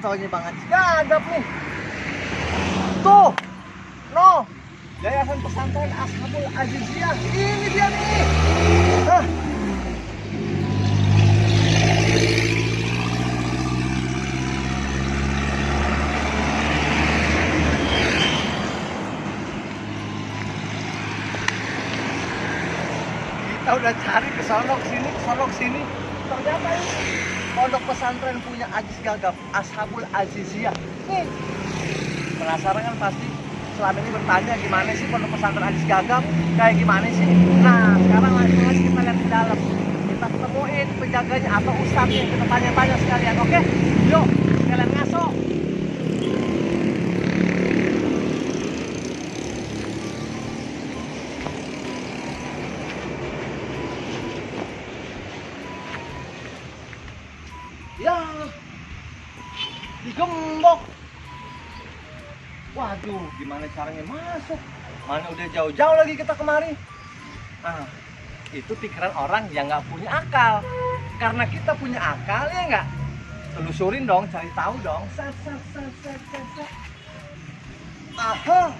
fotonya Bang Haji Gagap nih. Tuh, no, Yayasan Pesantren Ashabul Aziziyah. Ini dia nih. Hah. Kita udah cari ke sono sini. Ternyata ini pondok pesantren punya Aziz Gagap, Ashabul Aziziyah. Nih, penasaran kan pasti selama ini bertanya gimana sih pondok pesantren Aziz Gagap, kayak gimana sih? Nah, sekarang langsung aja kita lihat ke dalam. Kita ketemuin penjaganya atau ustadznya, kita tanya-tanya sekalian, oke? Yuk, sekalian ngaso. Ya, digembok. Waduh, gimana caranya masuk? Mana udah jauh-jauh lagi kita kemari. Ah, itu pikiran orang yang nggak punya akal. Karena kita punya akal ya nggak? Telusurin dong, cari tahu dong. Set. Aha,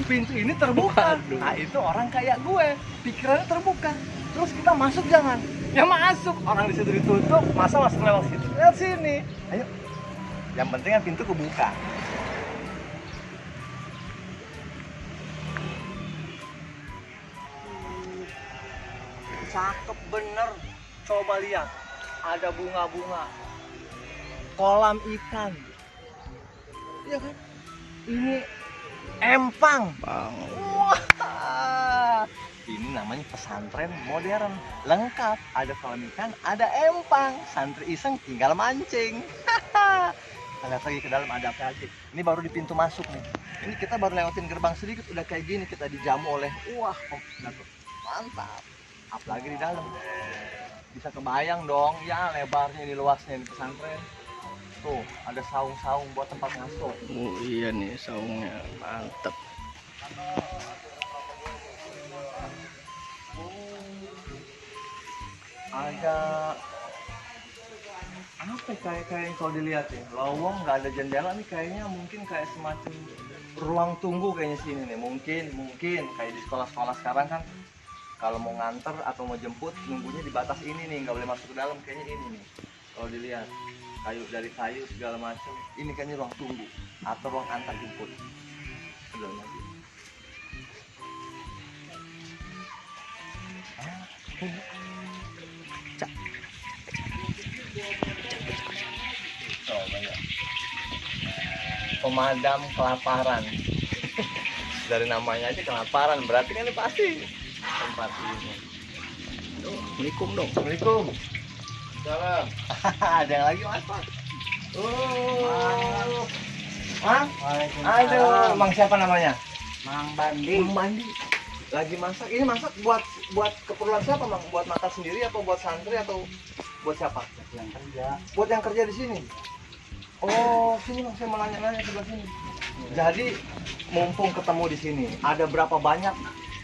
pintu ini terbuka. Nah itu orang kayak gue, pikirannya terbuka. Terus kita masuk jangan? Ya masuk. Orang di situ ditutup, masa masuk lewat situ? Lewat sini. Ayo. Yang penting kan pintu kebuka. Cakep bener. Coba lihat. Ada bunga-bunga. Kolam ikan. Iya kan? Ini empang. Wah. Ini namanya pesantren modern. Lengkap. Ada kolam ikan, ada empang. Santri iseng tinggal mancing. Kita lihat lagi ke dalam ada apa lagi. Ini baru di pintu masuk nih. Ini kita baru lewatin gerbang sedikit udah kayak gini, kita dijamu oleh mantap. Apalagi di dalam. Bisa kebayang dong ya lebarnya ini, luasnya ini pesantren. Tuh, ada saung-saung buat tempat ngaso. Oh iya nih saungnya, mantap. Ada apa ya, kayak kalau dilihat ya, lowong nggak ada jendela nih, kayaknya mungkin kayak semacam ruang tunggu kayaknya sini nih, mungkin kayak di sekolah-sekolah sekarang kan kalau mau nganter atau mau jemput nunggunya di batas ini nih, nggak boleh masuk ke dalam, kayaknya ini nih kalau dilihat kayu dari kayu segala macam, ini kayaknya ruang tunggu atau ruang antar jemput. Udah lagi. Pemadam kelaparan. Dari namanya aja kelaparan, berarti kan ini pasti tempat ini. Assalamualaikum dong. Assalamualaikum. Salam. Ada yang lagi mas Pak? Oh. Mang? Aduh, Mang siapa namanya? Mang Bandi. Mang Bandi. Lagi masak. Ini masak buat keperluan siapa, Mang? Buat makan sendiri atau buat santri atau buat siapa? Yang kerja. Buat yang kerja di sini. Oh, sini Mang, saya mau nanya-nanya sebelah sini. Jadi mumpung ketemu di sini, ada berapa banyak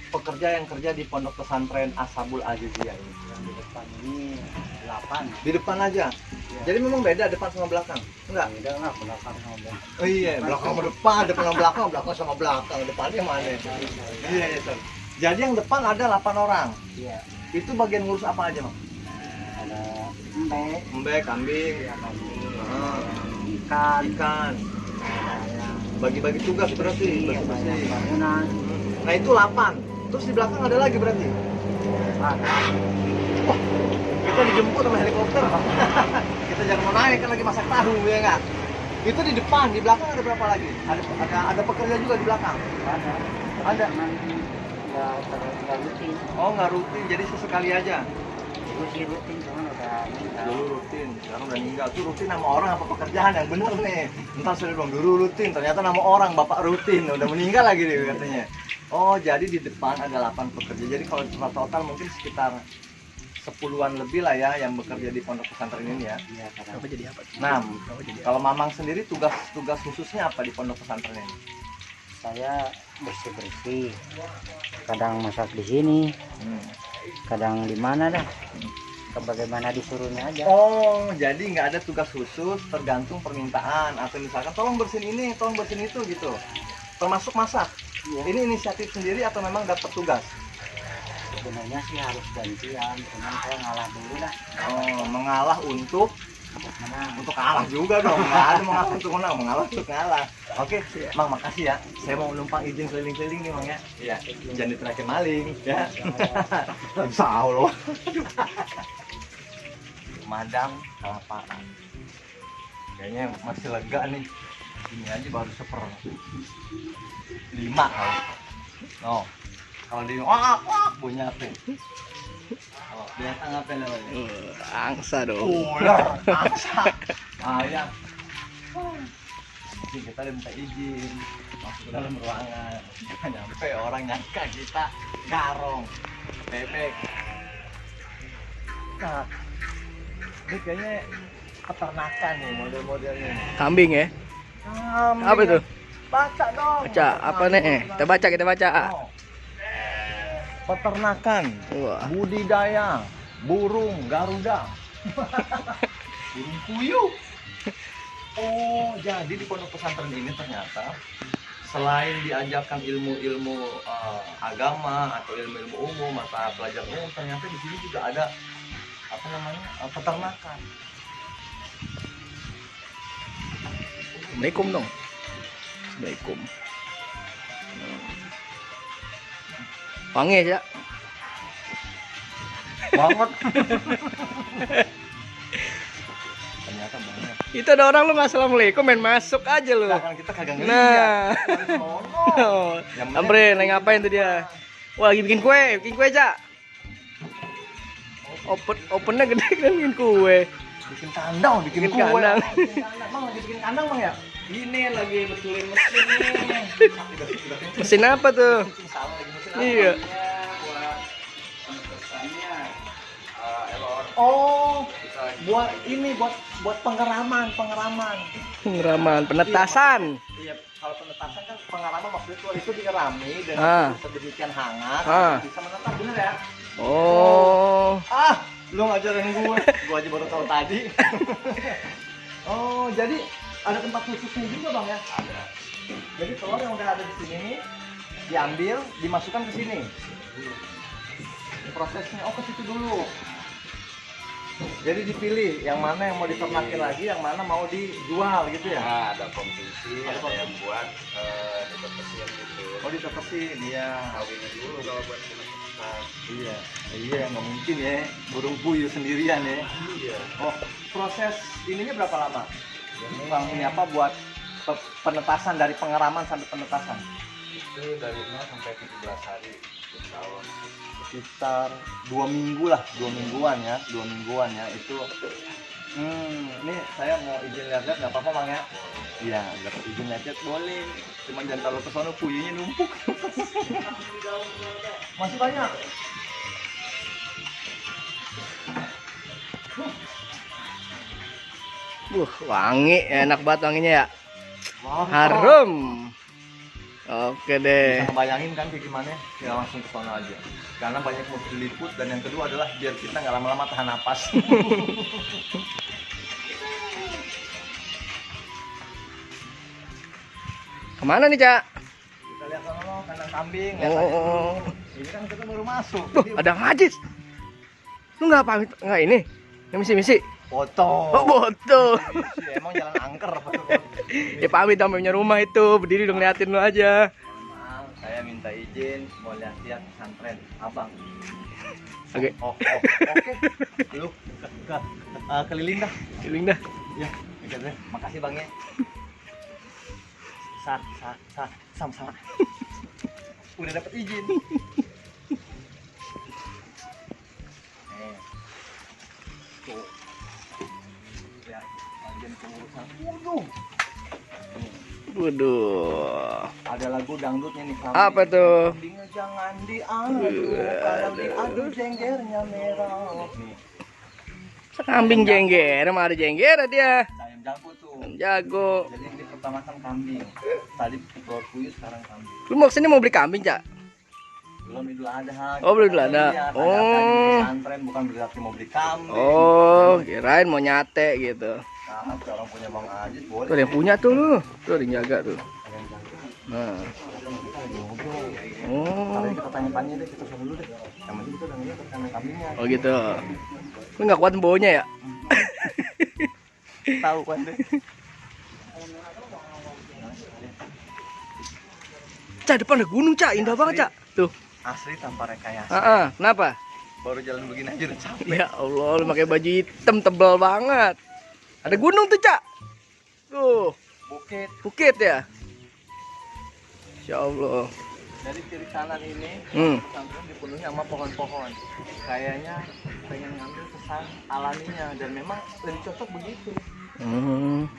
pekerja yang kerja di pondok pesantren Ashabul Aziziyah ini? Yang di depan ini 8. Di depan aja. Ya. Jadi memang beda depan sama belakang? Enggak? Beda nggak belakang sama belakang. Oh iya, belakang sama depan, depan sama belakang, belakang sama belakang. Depannya mana? Iya, Sir. Jadi yang depan ada 8 orang. Iya. Itu bagian ngurus apa aja, Mang? Ada embe, Embe, kambing, ya kambing, Ah. ikan, ikan. ada yang Bagi-bagi tugas berarti, ada yang bersih-bersih. bangunan, Nah itu 8. Terus di belakang ada lagi berarti? ada. Wah, kita dijemput sama helikopter. Kita jangan mau naik kan lagi masak tahu ya nggak? Itu di depan, di belakang ada berapa lagi? Ada pekerja juga di belakang. Ada. Cuman nggak rutin. Oh nggak rutin, jadi sesekali aja. Itu sih rutin, cuman udah meninggal. Dulu rutin, sekarang udah meninggal. Tuh rutin nama orang apa pekerjaan yang bener nih? Ntar sudah bilang dulu rutin, ternyata nama orang bapak rutin, udah meninggal lagi dia katanya. Oh jadi di depan ada 8 pekerja. Jadi kalau total mungkin sekitar 10-an lebih lah ya yang bekerja di pondok pesantren ini ya. Iya, kadang Apa jadi apa? 6. Apa jadi apa? Kalau Mamang sendiri tugas khususnya apa di pondok pesantren ini? saya bersih-bersih. Kadang masak di sini, kadang di mana dah. bagaimana disuruhnya aja. Oh, jadi nggak ada tugas khusus, tergantung permintaan atau misalkan tolong bersihin ini, tolong bersihin itu gitu. Termasuk masak. Iya. Ini inisiatif sendiri atau memang dapat tugas? Sebenarnya sih harus gantian, cuman saya ngalah dulu lah. Oh, mengalah untuk Menang. kalah juga dong. Nggak ada mengalah untuk menang, mengalah untuk kalah. Oke, Mang, makasih ya. Saya mau numpang izin keliling-keliling nih, Mang ya. Iya, jangan diterakin maling ya. Insya Allah. Madang kelaparan. Kayaknya masih lega nih. Ini aja baru 1/5 kali. Oh, kalau di bunyi apa? Oh, binatang apa namanya? Angsa dong. Ular, angsa, ayam. Jadi kita udah minta izin masuk ke dalam ruangan. Jangan nyampe orang nyangka kita garong, bebek. Nah, ini kayaknya peternakan nih model-modelnya. Kambing ya? Kambing. Apa itu? Baca dong. Baca apa nih? Kita baca, kita baca. Oh. Peternakan, Wah. budidaya burung Garuda, burung puyuh. Oh, jadi di pondok pesantren ini ternyata selain diajarkan ilmu-ilmu agama atau ilmu-ilmu umum mata pelajaran umum, ternyata di sini juga ada apa namanya peternakan. Assalamualaikum dong. Assalamualaikum. Wangi aja. Banget. Ternyata banget. Itu ada orang lu nggak assalamualaikum main masuk aja lu. Nah, kan kita kagak ngeliat. Nah. Dari sono. Yang penting- Ambre, lagi ngapain tuh dia? Wah, lagi bikin kue aja. Opennya gede kan bikin kue. Bikin kandang, bikin Bikin kue. kandang. Bikin kandang. Mang lagi bikin kandang, Mang ya? Ini lagi betulin mesin nih. Udah Mesin apa tuh? salah lagi mesin apa? Iya. Buat penegasannya elor. Oh, buat ini buat pengeraman. Pengeraman, penetasan. Iya, kalau penetasan kan pengeraman maksudnya tuh itu dirami dan Ah. sedemikian hangat Ah. bisa menetap, bener ya? Oh. Lu ngajarin gue aja baru tahu tadi. Oh, jadi ada tempat khususnya juga, Bang ya? Ada. Jadi telur yang udah ada di sini nih diambil, dimasukkan ke sini. Prosesnya ke situ dulu. Jadi dipilih yang mana yang mau diternakin lagi, yang mana mau dijual gitu ya. Nah, ada konsumsi, Ada ada yang buat ditetesin gitu. Oh, ditetesin, iya. Kawinnya dulu kalau buat penetesan. Iya, nggak mungkin ya, burung puyuh sendirian ya. Iya. Oh, proses ininya berapa lama? Bang, ini apa buat penetasan dari pengeraman sampai penetasan? Itu dari 0 sampai 17 hari. Tahun. Sekitar 2 minggu lah, 2 mingguan ya itu. Ini saya mau izin lihat-lihat nggak apa-apa, Bang ya? Iya, dapat izin lihat-lihat boleh. Cuman jangan terlalu kesana puyuhnya numpuk. Masih banyak. Wangi, enak banget wanginya ya. Wah, Harum. Oke deh. Bisa ngebayangin kan kayak gimana? Ya langsung ke sana aja. Karena banyak mau diliput dan yang kedua adalah biar kita nggak lama-lama tahan napas. Kemana nih, Cak? Kita lihat sana kandang kambing. Lihat aja dulu. Oh. Ini kan kita baru masuk. Duh, ada ngajis. Lu nggak pamit nggak ini? Yang misi-misi. Foto. Oh, foto. Emang jalan angker. Ya pamit sama punya rumah itu, berdiri dong liatin lu aja. Maaf, saya minta izin mau lihat-lihat pesantren Abang. Oke, Oke. Lu keliling dah. keliling dah. Ya, oke deh. Makasih Bang ya. Sama. Udah dapat izin. Tuh. Ya, bagian pengurusan. Waduh. Ada lagu dangdutnya nih kambing. Apa tuh? Kambingnya jangan diadu, kalau diadu jenggernya merah. Nih, Kambing jengger, emang ada jengger dia. ayam jago tuh. Jago. Jadi yang dipertamakan kambing. Tadi telur puyuh, sekarang kambing. Lu mau kesini mau beli kambing, Cak? Belum Idul Adha. Oh, belum Idul Adha. Lihat, Oh. ada kajian pesantren bukan berarti mau beli kambing. Oh, kirain mau nyate gitu. Nah, orang punya Bang Ajis boleh. Tuh ada yang punya tuh lu. Tuh ada yang jaga tuh. Ada yang jaga. Nah. Kita lagi ngobrol. Oh. Hari ini kita tanya-tanya deh, kita suruh dulu deh. Yang penting kita udah ngeliat kandang kambingnya. Oh gitu. Lu nggak kuat baunya ya? Tahu kan deh. Cak, depan ada gunung, Cak. Indah banget, Cak. Tuh. Asli tanpa rekayasa. Kenapa? Baru jalan begini aja udah capek. Ya Allah, lu pakai baju hitam tebal banget. Ada gunung tuh, Cak. Tuh, Bukit. bukit ya. Insya Allah. Dari kiri kanan ini pesantren dipenuhi sama pohon-pohon. Kayaknya pengen ngambil kesan alaminya dan memang lebih cocok begitu.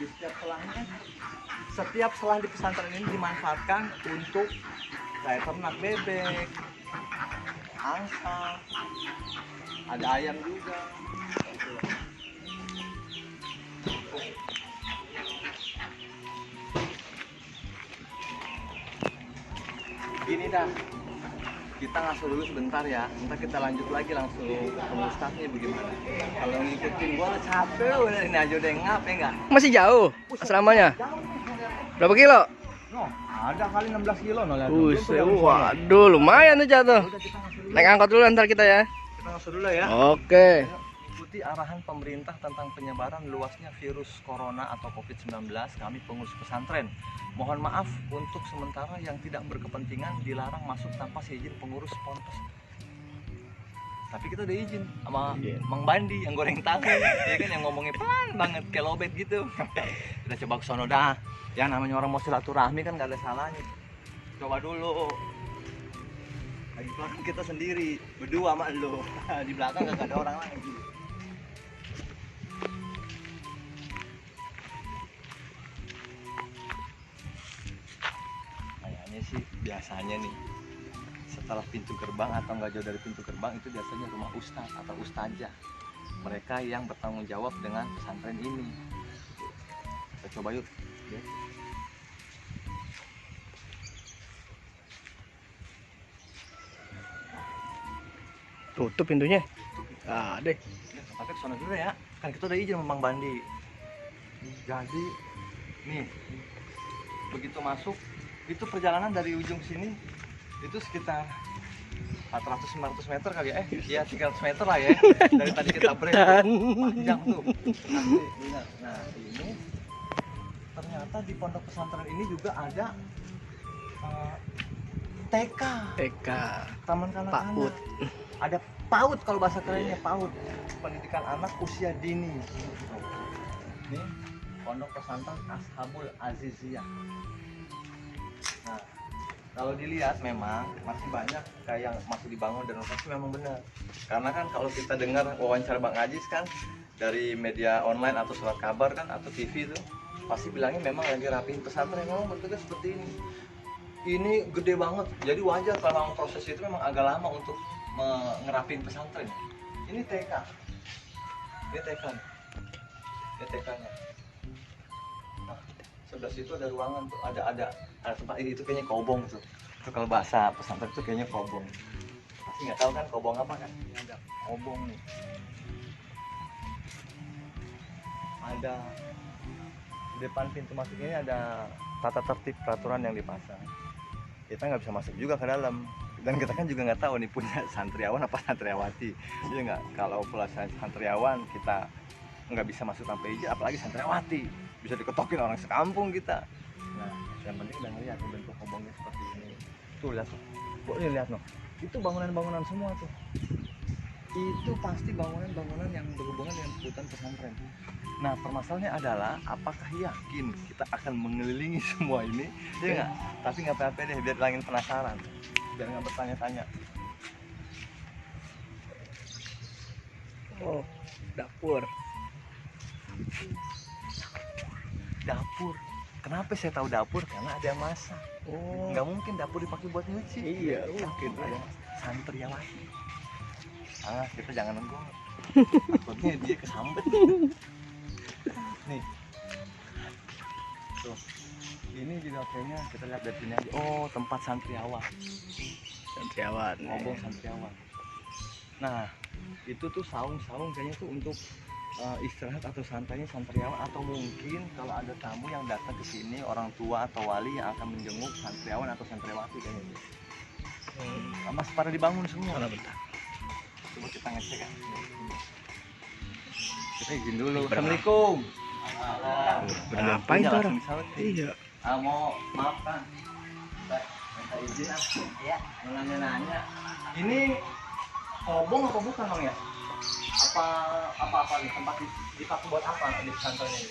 Di setiap selah di pesantren ini dimanfaatkan untuk kayak ternak bebek, angsa, ada ayam juga. Gini dah, kita ngasuh dulu sebentar ya, ntar kita lanjut lagi langsung ke ustadznya bagaimana. Kalau ngikutin gua capek udah ini aja udah ngap ya enggak? Masih jauh asramanya. Jauh nih. Berapa kilo? No, ada kali 16 kilo no lihat. Buset, waduh, lumayan tuh, Cak tuh. Udah kita ngasuh dulu. Naik angkot dulu ntar kita ya. Kita ngasuh dulu ya. Oke. Ikuti arahan pemerintah tentang penyebaran luasnya virus corona atau COVID-19, kami pengurus pesantren. Mohon maaf untuk sementara yang tidak berkepentingan dilarang masuk tanpa seizin pengurus ponpes. Tapi kita udah izin sama Mang Bandi yang goreng tahu, ya kan, yang ngomongnya pelan banget kayak lobet gitu. Kita coba ke sono dah. Yang namanya orang mau silaturahmi kan gak ada salahnya. Coba dulu. Lagi belakang kita sendiri, berdua sama lo. Di belakang gak ada orang lagi. Kayaknya sih biasanya nih, setelah pintu gerbang atau nggak jauh dari pintu gerbang itu biasanya rumah ustadz atau ustazah. Mereka yang bertanggung jawab dengan pesantren ini. Kita coba yuk. Ya. Tutup pintunya. Deh. Tapi ke sana dulu ya. Kan kita udah izin sama Bang Bandi. Jadi nih, begitu masuk itu perjalanan dari ujung sini itu sekitar 400-500 meter kali ya, ya 300 meter lah ya, dari tadi kita break panjang tuh. Nah ini ternyata di pondok pesantren ini juga ada TK, taman kanak-kanak, PAUD. ada PAUD kalau bahasa kerennya PAUD, pendidikan anak usia dini. Ini pondok pesantren Ashabul Aziziyah. Nah, kalau dilihat memang masih banyak kayak yang masih dibangun dan renovasi, memang benar. Karena kan kalau kita dengar wawancara Bang Ajis kan dari media online atau surat kabar kan atau TV itu pasti bilangnya memang lagi rapiin pesantren, memang bentuknya seperti ini. Ini gede banget, jadi wajar kalau proses itu memang agak lama untuk ngerapin pesantren. Ini TK, ini TK, ini TK-nya. Nah, sebelah situ ada ruangan tuh, ada tempat ini, itu kayaknya kobong tuh. Itu kalau bahasa pesantren itu kayaknya kobong. Pasti nggak tahu kan kobong apa kan? Ini ada kobong nih. Ada di depan pintu masuk ini ada tata tertib peraturan yang dipasang. Kita nggak bisa masuk juga ke dalam. Dan kita kan juga nggak tahu nih punya santriawan apa santriawati. Iya nggak? Kalau pula santriawan kita nggak bisa masuk tanpa izin, apalagi santriawati. Bisa diketokin orang sekampung kita. Nah, yang penting udah ngeliat bentuk kobongnya seperti ini. Tuh lihat tuh. Boleh lihat loh. Itu bangunan-bangunan semua tuh. Itu pasti bangunan-bangunan yang berhubungan dengan hutan pesantren. Nah, permasalahannya adalah apakah yakin kita akan mengelilingi semua ini? Ya nggak? Tapi nggak apa-apa deh, biar langin penasaran, biar nggak bertanya-tanya. Oh, dapur. Dapur. Kenapa saya tahu dapur? Karena ada yang masak. Oh, Nggak mungkin dapur dipakai buat nyuci. iya, mungkin. Ada santriawati. Kita jangan nenggol. Takutnya dia kesambet. Nih. Tuh. Ini juga kayaknya kita lihat dari sini aja. Oh, tempat santriawan. Santriawan. Ngobong santriawan. Nah, itu tuh saung-saung kayaknya tuh untuk istirahat atau santainya santriawan, atau mungkin kalau ada tamu yang datang ke sini, orang tua atau wali yang akan menjenguk santriawan atau santriwati kayaknya. Mas pada dibangun semua. Mana bentar. Coba kita ngecek ya. Kita izin dulu. Berapa? Assalamualaikum. Ngapain tuh orang? Iya. Iya. Mau maaf kan? Minta izin ya. Mau nanya-nanya. Ini ngobong apa bukan bang ya? Apa nih tempat dipakai buat apa di pesantren ini?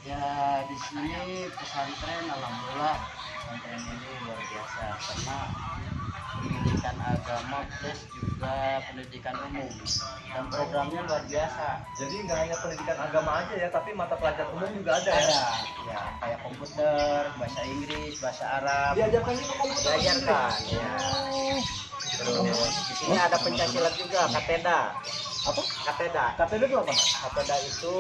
Ya di sini pesantren alhamdulillah pesantren ini luar biasa karena pendidikan agama plus juga pendidikan umum dan programnya luar biasa. Jadi nggak hanya pendidikan agama aja ya, tapi mata pelajaran umum juga ada ya? Ada ya kayak komputer, bahasa Inggris, bahasa Arab. Diajarkan juga komputer? Diajarkan ya. Terus di sini ada pencaksilat juga, kateda. Apa? Kateda. KTD itu apa? Kateda itu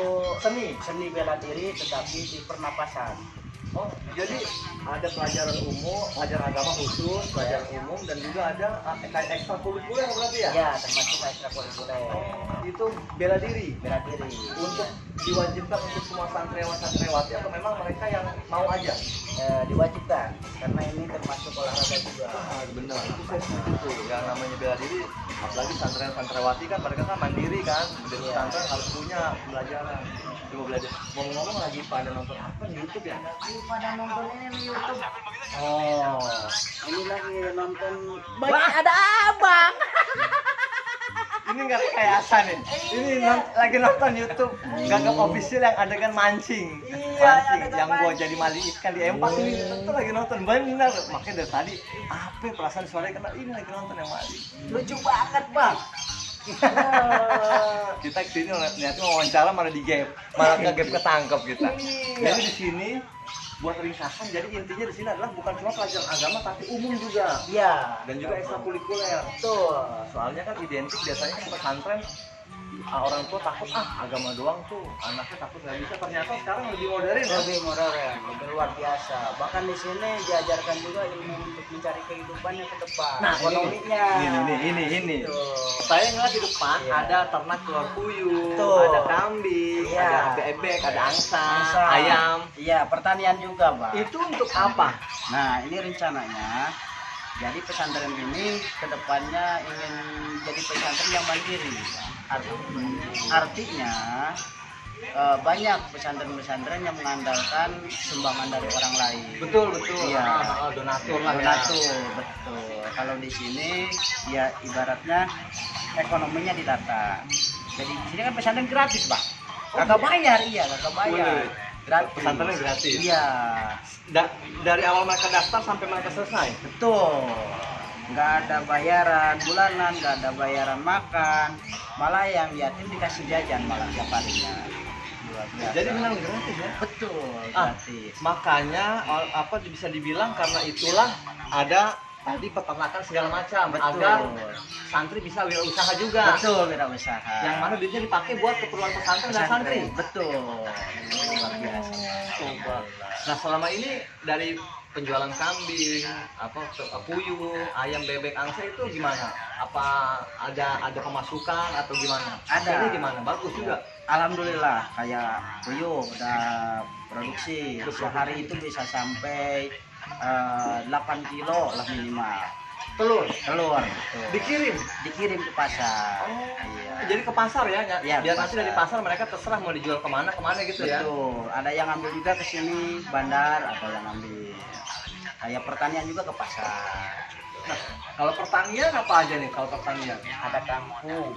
seni bela diri tetapi di pernapasan. Oh, jadi ada pelajaran umum, pelajaran agama khusus, pelajaran umum, dan juga ada kayak ekstrakurikuler berarti ya? Ya, termasuk ekstrakurikuler. Itu bela diri Bela diri. untuk diwajibkan untuk semua santriawan santriwati atau memang mereka yang mau aja? Diwajibkan karena ini termasuk olahraga juga. Benar, itu saya setuju tuh. Yang namanya bela diri, apalagi santriwan santriwati kan mereka kan mandiri kan, di pesantren harus punya pelajaran. Coba belajar. Ngomong-ngomong lagi pada nonton apa di YouTube ya? Pada nonton ini di YouTube. Oh, Ini lagi nonton. Wah, ada abang. ini nggak rekayasa nih. Ini lagi nonton YouTube Gagap official yang adegan mancing. Mancing yang gua jadi maling ikan di empat ini itu lagi nonton bener. Makanya dari tadi apa perasaan suaranya kena ini lagi nonton yang maling. Lucu banget, Bang. Kita kesini ternyata wawancara malah di gap, malah nggak gap ketangkep kita. Jadi di sini buat ringkasan, jadi intinya di sini adalah bukan cuma pelajaran agama tapi umum juga. Iya. Dan juga ekstrakurikuler. Betul. Soalnya kan identik biasanya kan pesantren orang tua takut agama doang tuh anaknya takut nggak bisa. Ternyata sekarang lebih modern ya. Lebih modern, lebih luar biasa. Bahkan di sini diajarkan juga ilmu untuk mencari kehidupannya ke depan. Nah, ekonominya. Ini. Tuh. Saya ngeliat di depan Iya. ada ternak telur puyuh, Betul. ada kambing, Iya. ada bebek, ada angsa, Angsa. ayam. Iya, pertanian juga, Pak. Itu untuk apa? Nah, ini rencananya. Jadi pesantren ini kedepannya ingin jadi pesantren yang mandiri. Artinya banyak pesantren-pesantren yang mengandalkan sumbangan dari orang lain. Betul. Iya. Donatur lah ya. Donatur, betul. Kalau di sini ya ibaratnya ekonominya ditata. Jadi di sini kan pesantren gratis, Pak. Kagak bayar, kagak bayar. Boleh. Gratis. Pesantrennya gratis. Iya. Dari awal mereka daftar sampai mereka selesai. Betul. Nggak ada bayaran bulanan, nggak ada bayaran makan. Malah yang yatim dikasih jajan malah tiap harinya. Luar biasa. Jadi benar gratis ya. Betul, Ah, gratis. Makanya apa bisa dibilang karena itulah ada tadi peternakan segala macam Betul. agar santri bisa wirausaha juga. Betul, wirausaha. Yang mana duitnya dipakai buat keperluan pesantren dan santri. Betul. Luar biasa. Coba. Nah, selama ini dari penjualan kambing, puyuh, ayam, bebek, angsa itu gimana? Apa ada pemasukan atau gimana? Ada. Ini gimana? Bagus juga. Alhamdulillah, kayak puyuh udah produksi. Sehari itu bisa sampai 8 kilo lah minimal. Telur Telur. Betul. Dikirim ke pasar. Iya. Jadi ke pasar ya, Iya, biar ke nanti pasar. dari pasar mereka terserah mau dijual kemana gitu ya. Betul. Ada yang ambil juga ke sini bandar, ada yang ambil. Kayak pertanian juga ke pasar. Nah, kalau pertanian apa aja nih kalau pertanian? Ada kangkung,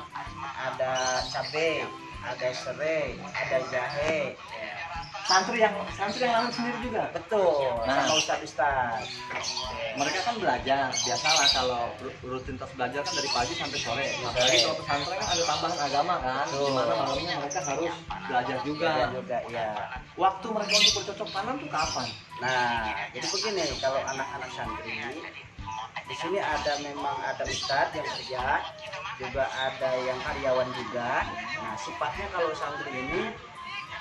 ada cabai, ada serai, ada jahe. Santri yang nanam sendiri juga. Betul. Nah. Sama ustaz. Mereka kan belajar, biasalah kalau rutinitas belajar kan dari pagi sampai sore. Apalagi kalau pesantren kan ada tambahan agama kan, Betul. di mana malamnya mereka harus belajar juga. Ya. Waktu mereka untuk bercocok tanam tuh kapan? Nah, jadi begini, kalau anak-anak santri di sini memang ada ustadz yang kerja, juga ada yang karyawan juga. Nah, sifatnya kalau santri ini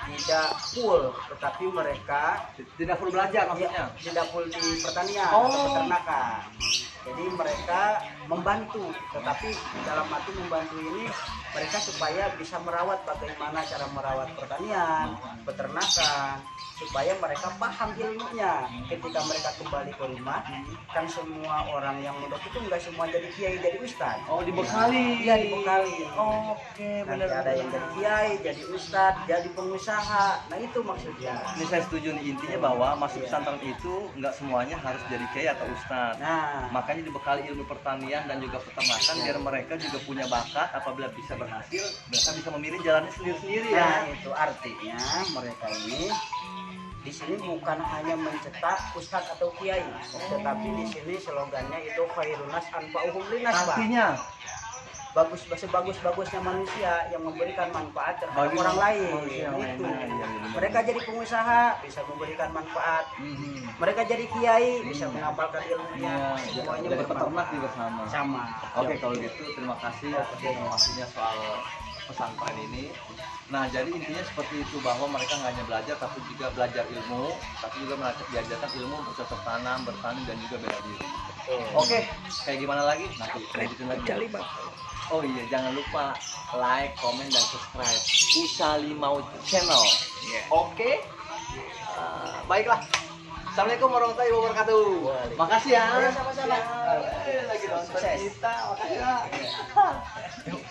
tidak full, tetapi mereka Tidak full belajar maksudnya. tidak full di pertanian Oh. atau peternakan. Jadi mereka membantu, tetapi dalam arti membantu ini mereka supaya bisa merawat bagaimana cara merawat pertanian, peternakan, supaya mereka paham ilmunya. Ketika mereka kembali ke rumah, kan semua orang yang mondok itu enggak semua jadi kiai, jadi ustadz. Oh, dibekali. Iya, dibekali. Oke, Nanti benar. ada yang jadi kiai, jadi ustadz, jadi pengusaha. Nah itu maksudnya. Ini saya setuju nih, intinya bahwa masuk pesantren itu nggak semuanya harus jadi kiai atau ustadz. Nah, Makanya dibekali ilmu pertanian dan juga peternakan biar mereka juga punya bakat. Apabila bisa berhasil, mereka bisa memilih jalannya sendiri-sendiri ya. nah itu artinya mereka ini di sini bukan hanya mencetak ustadz atau kiai, tetapi di sini slogannya itu khairun nas anfa'uhum linnas, Pak. Artinya, Sebagus-bagusnya manusia yang memberikan manfaat terhadap Bagi orang lain. manusia yang Itu. lainnya, iya, iya. Mereka jadi pengusaha bisa memberikan manfaat. Mereka jadi kiai bisa mengamalkan ilmunya. ya, Semuanya jadi peternak bermanfaat. juga sama. Sama. Oke, kalau gitu terima kasih atas informasinya soal pesantren ini. Nah, jadi intinya seperti itu, bahwa mereka nggak hanya belajar tapi juga belajar ilmu, tapi juga diajarkan ilmu bercocok tanam, bertani dan juga bela diri. Oke, kayak gimana lagi? Nanti lanjutin lagi. Cali bang. Oh iya, jangan lupa like, komen, dan subscribe Uca Limau Channel. Oke. Baiklah. Assalamualaikum warahmatullahi wabarakatuh. Makasih ya. Ya, sama-sama. Lagi nonton Sukses. kita, makasih ya. Yuk.